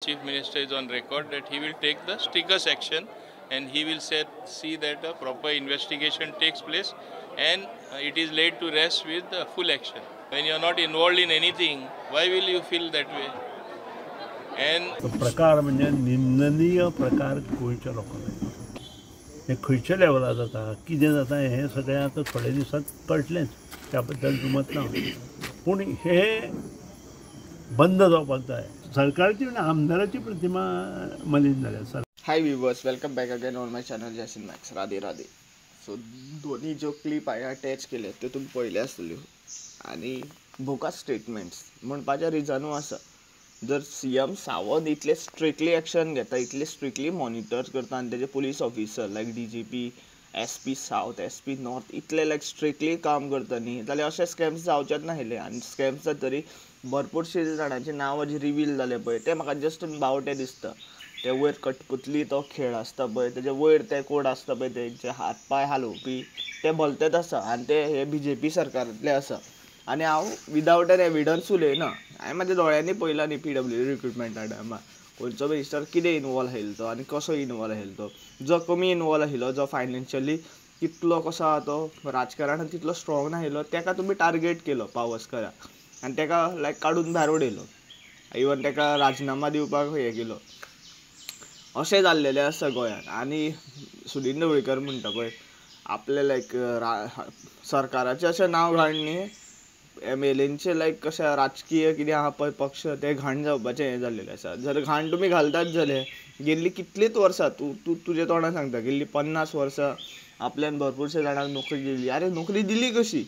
Chief Minister is on record that he will take the strictest action and he will see that a proper investigation takes place and it is laid to rest with full action. When you are not involved in anything, why will you feel that way? तो प्रकार म्हणजे निंदनीय प्रकार गोंयच्या लोकांक हे खंयच्या लेवलार जाता कितें जाता हें सगळें आतां थोड्या दिसांत कळटलेंच त्या बद्दल दुमत ना पूण हे बंद जावपाक जाय सरकारची आनी आमदाराची प्रतिमा मलीन जाल्या sir. Hi viewers, welcome back again on my channel Jason Max. Radhe Radhe. So दोन्ही जो क्लिप हांवें अटॅच केले ते तुमी पळयले आसतल्यो आनी बोगस स्टेटमेंट्स म्हणपाचें रिजनूय आसा. जर सीएम सावंत इतले स्ट्रिक्टली एक्शन घेता, इतले स्ट्रिक्टली मॉनिटर करता आनी तेजे पुलीस ऑफिसर लायक DGP, SP south, SP north इतले लायक स्ट्रिक्टली काम करता न्ही जाल्यार अशे स्कॅम्स जावचेच नाशिल्ले. आनी स्कॅम्स जाता तरी भरपूरशे जाणांची नांवां जी रिवील जाले पळय ते म्हाका जस्ट बावटे दिसता. ते वयर कटपुतली तो खेळ आसता पळय तेजे वयर ते कोड आसता पळय तेंचे हात पांय हालोवपी ते भलतेच आसा आनी ते हे BJP सरकारांतले आसा. आनी हांव विदावट एन एविडन्स उलयना. हांवें म्हाज्या दोळ्यांनी पळयला न्ही PWD रिक्रुटमेंटा टायमार खंयचो मिनिस्टर कितें इनवॉल्व आशिल्लो तो आनी कसो इनवॉल्व आशिल्लो तो. जो कमी इनवॉल्व आशिल्लो, जो फायनान्शियली तितलो कसो आहा तो राजकारणांत तितलो स्ट्रॉंग नाशिल्लो, ताका तुमी टार्गेट केलो पावसकाराक आनी ताका लायक काडून भायर उडयलो. इवन ताका राजिनामा दिवपाक हें केलो. अशें जाल्लेलें आसा गोंयांत. आनी सुदीन ढवळीकर म्हणटा पळय आपले लायक सरकाराचें अशें नांव घाण न्ही MLAंचे लायक कशें राजकीय कितें आहा पळय पक्ष ते घाण जावपाचें हें जाल्लेलें आसा. जर घाण तुमी घालतात जाल्यार गेल्ली कितलींच वर्सां तुजे तोंडान सांगता गेल्ली 50 वर्सां आपल्यान भरपूरशे जाणांक नोकरी दिली. अरे नोकरी दिली कशी?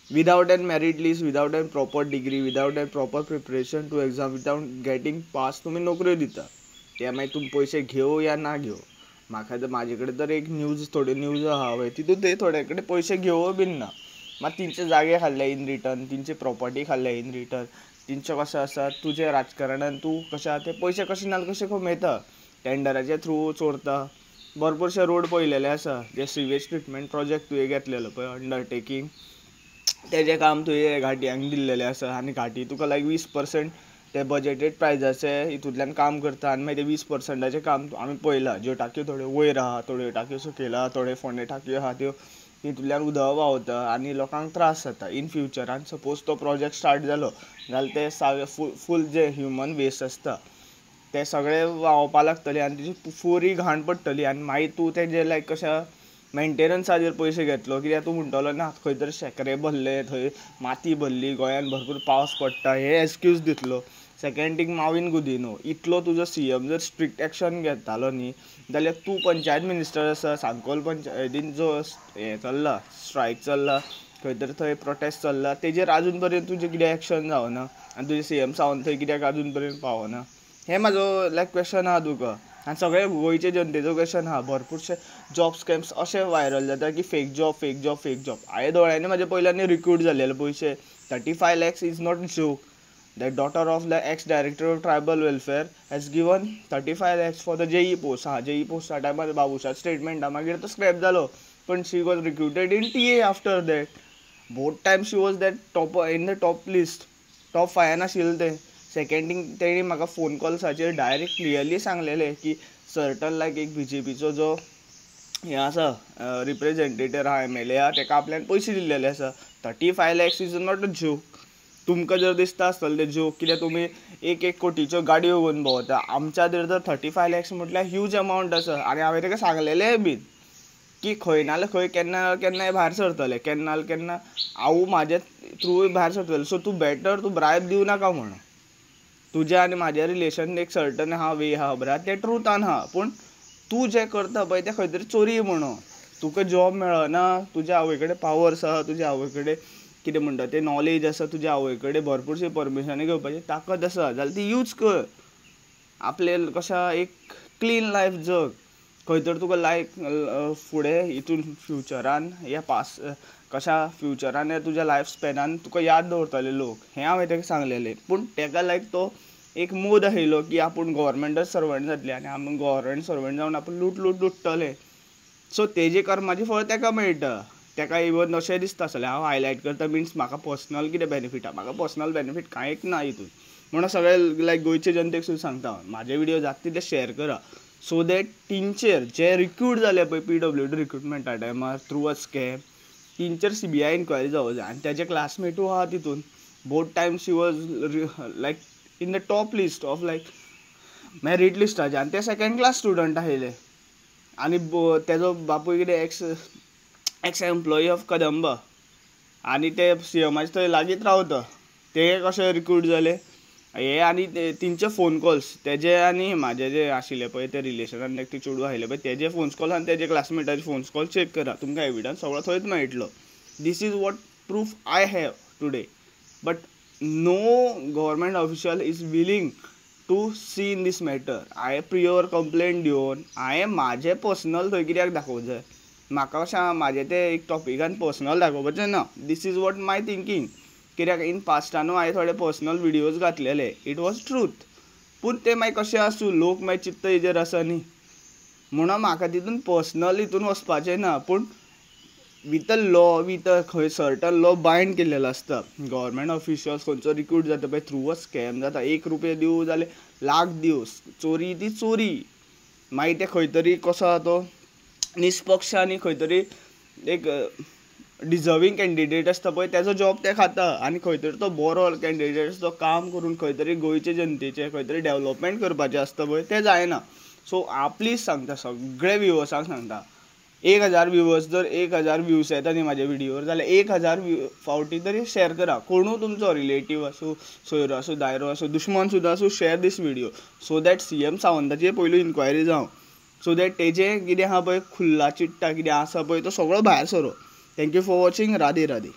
Without an merit list, without an proper degree, without an proper preparation to exam, without getting pass तुमी नोकऱ्यो दिता. ते मागीर तुमी पयशे घेव या ना घेव. म्हाका तर म्हाजे कडेन तर एक थोड्यो न्यूज आहा पळय तितून ते थोडे कडेन पयशे घेवो बीन ना. मात तेंचे जागे खाल्ले इन रिटर्न, तेंची प्रॉपर्टी खाल्ले इन रिटर्न. तेंचें कशें आसा तुजे राजकारणान तूं कशें आहा ते पयशे कशे नाजाल्यार कशे कमयता. टेंडराचे थ्रू चोरता. भरपूरशे रोड पळयलेले आसा. जे सिवेज ट्रिटमेंट प्रोजेक्ट तुवें घेतलेलो पळय अंडरटेकींग तेजें काम तुवें घाटियांक दिल्लेलें आसा आनी घाटी तुका लायक 20% ते बजेटेड प्रायजाचे हितूंतल्यान काम करता आनी मागीर ते 20%चे काम आमी पळयलां. ज्यो टांक्यो थोड्यो वयर आहा, थोड्यो टांक्यो सकयल आहा, थोडे फोंडे टांक्यो आहा त्यो हितूंतल्यान उदक व्हांवता आनी लोकांक त्रास जाता. इन फ्युचरान सपोज तो प्रोजेक्ट स्टार्ट जालो जाल्यार ते फूल जे ह्युमन वेस्ट आसता ते सगळे व्हांवपाक लागतले आनी तेजी पुरी घाण पडटली आनी मागीर तूं तेजे लायक कशें मेंटेनन्साचेर पयशे घेतलो कित्याक तूं म्हणटलो ना खंय तरी शेकरे भरले, थंय माती भरली, गोंयांत भरपूर पावस पडटा हे एक्सक्यूज दितलो. सेकेंड थींग माविन गुदिन्हो इतलो तुजो CM जर स्ट्रिक्ट एक्शन घेतालो न्ही जाल्यार तूं पंचायत मिनिस्टर आसा. सांकवाल पंचायतीन जो हें चल्ला स्ट्रायक चल्ला खंय तरी थंय प्रोटेस्ट चल्ला तेजेर आजून पर्यंत तुजें कितें एक्शन जावना आनी तुजें CM सावंत थंय कित्याक आजून पर्यंत पावना हें म्हाजो लायक क्वेश्चन आहा तुका. आनी सगळे गोंयचे जनतेचो क्वेश्चन आहा. भरपूरशे जॉब स्कॅम्स अशे वायरल जाता की fake job fake job fake job. हांवें दोळ्यांनी म्हाज्या पयल्यांनी रिक्रूट जाल्लेले पयशे 35 lakhs is not joke. The daughter of the ex-director of tribal welfare has given 35 lakhs for the JE post. JE post ह्या टायमार बाबुशाच स्टेटमेंटा मागीर तो स्क्रॅप जालो पण she was recruited in TA after that. Both times she was that top in the top list. Top 5 आशिल्लें तें. Second thing तेणी म्हाका फोन कॉल्साचेर डायरेक्ट क्लियरली सांगलेलें की सर्टन लायक एक BJPचो जो हें आसा रिप्रेझेंटेटीव आहा MLA आहा ताका आपल्यान पयशे दिल्लेले आसा. 35 lakhs is not a joke. तुमकां जर दिसता आसतलें ते जोक कित्याक तुमी 1-1 कोटीच्यो गाडयो घेवन भोंवता. आमच्या खातीर तर 35 lakhs म्हटल्यार ह्यूज अमावंट आसा. आनी हांवें ताका सांगलेलेंय बीन की खंय ना जाल्यार खंय केन्ना केन्नाय भायर सरतलें, केन्ना केन्ना हांव म्हाजे थ्रू भायर सरतलें. सो तूं बेटर तूं ब्रायब दिवं नाका म्हणून. तुजें आनी म्हाजें रिलेशन एक सर्टन आहा वे आहा बरें तें ट्रुथान आहा पूण तूं जें करता पळय तें खंय तरी चोरी म्हणून. तुका जॉब मेळना, तुज्या आवय कडेन पावर्स आहा, तुज्या आवय कडेन कितें म्हणटा तें नॉलेज आसा, तुज्या आवय कडेन भरपूरशी परमिशनी घेवपाची ताकद आसा जाल्यार ती यूज कर. आपले कशा एक क्लीन लायफ जग. खंय तर तुका लायक फुडें हितून फ्युचरान या कशा फ्युचरान तुज्या लायफ स्पॅनान तुका याद दवरतले लोक हें हांवें ताका सांगलेलें. पूण ताका लायक तो एक मोद आशिल्लो की आपूण गव्हर्मेंटच सर्वंट जातले आनी आमी गव्हर्मेंट सर्वंट जावन आपूण लुटतले. सो तेजे कर्माचें फळ ताका मेळटा. ताका इवन अशें दिसता आसतलें हांव हायलायट करता मिन्स म्हाका पर्सनल कितें बेनिफीट आहा. म्हाका पर्सनल बेनिफीट कांयच ना हितून. म्हणून सगळे लायक गोंयचे जनतेक सुद्दां सांगता म्हाजे व्हिडिओ जाता तितले शेअर करा सो दॅट टींचेर जे रिक्रूट जाले पळय PWD रिक्रुटमेंटा टायमार थ्रू अ स्कॅम टींचेर CBI इन्क्वायरी जावं जाय आनी तेजे क्लासमेटूय आहा तितून both times she was like in the top list of like merit लिस्टाचे आनी ते सेकंड क्लास स्टुडंट आशिल्ले आनी तेजो बापूय कितें एक्स एम्प्लॉई ऑफ कदंबा आनी ते CMाचे थंय लागींच रावता ते कशे रिक्रूट जाले हे आनी तेंचे फोन कॉल्स तेजे आनी म्हाजे जे आशिल्ले पळय ते रिलेशनान ते चेडूं आशिल्ले पळय तेजे फोन कॉल आनी तेजे क्लासमेटाचे फोन कॉल चॅक करा तुमकां एविडन्स सगळो थंयच मेळटलो this is what proof I have today but no government official is willing to see in this matter हांवें प्रियर कंप्लेंट दिवन हांवें म्हाजें पर्सनल थंय कित्याक दाखोवंक जाय म्हाका अशें म्हाजें तें एक टॉपिकान पर्सनल दाखोवपाचें ना this is what my thinking कित्याक इन पास्टानू हांवें थोडे पर्सनल विडियोज घातलेले इट वॉज ट्रूथ पूण ते मागीर कशें आसूं लोक मागीर चित्त हेजेर आसा न्ही म्हणून म्हाका तितून पर्सनल हितून वचपाचें ना पूण वीथ अ लॉ वीथ अ खंय सर्टन लॉ बायंड केल्लेलो आसता गव्हर्मेंट ऑफिशियल्स खंयचो रिक्रूट जाता पळय थ्रू अ स्कॅम जाता ₹1 दिवं जाल्यार लाख दिवं चोरी ती चोरी मागीर ते खंय तरी कसो आसा तो निश्पक्ष आनी खंय तरी एक डिजर्वींग कॅन्डिडेट आसता पळय तेजो जॉब ते खाता आनी खंय तरी तो बरो कॅन्डिडेट आसा तो काम करून खंय तरी गोंयचे जनतेचें खंय तरी डेवलपमेंट करपाचें आसता पळय तें जायना सो हांव प्लीज सांगता सगळे व्ह्युअर्सांक सांगता 1000 व्ह्युअर्स जर 1000 व्ह्यूज येता न्ही म्हाज्या व्हिडिओवर जाल्यार 1000 फावटी तरी शेअर करा कोणूय तुमचो रिलेटीव आसूं सोयरो आसूं दायरो आसूं दुश्मन सुद्दां आसूं share this video so that CM सावंताची पयलू इन्क्वायरी जावं सो दॅट तेजें कितें आहा पळय खुल्ला चिट्टा कितें आसा पळय तो सगळो भायर सरो thank you for watching Radhe Radhe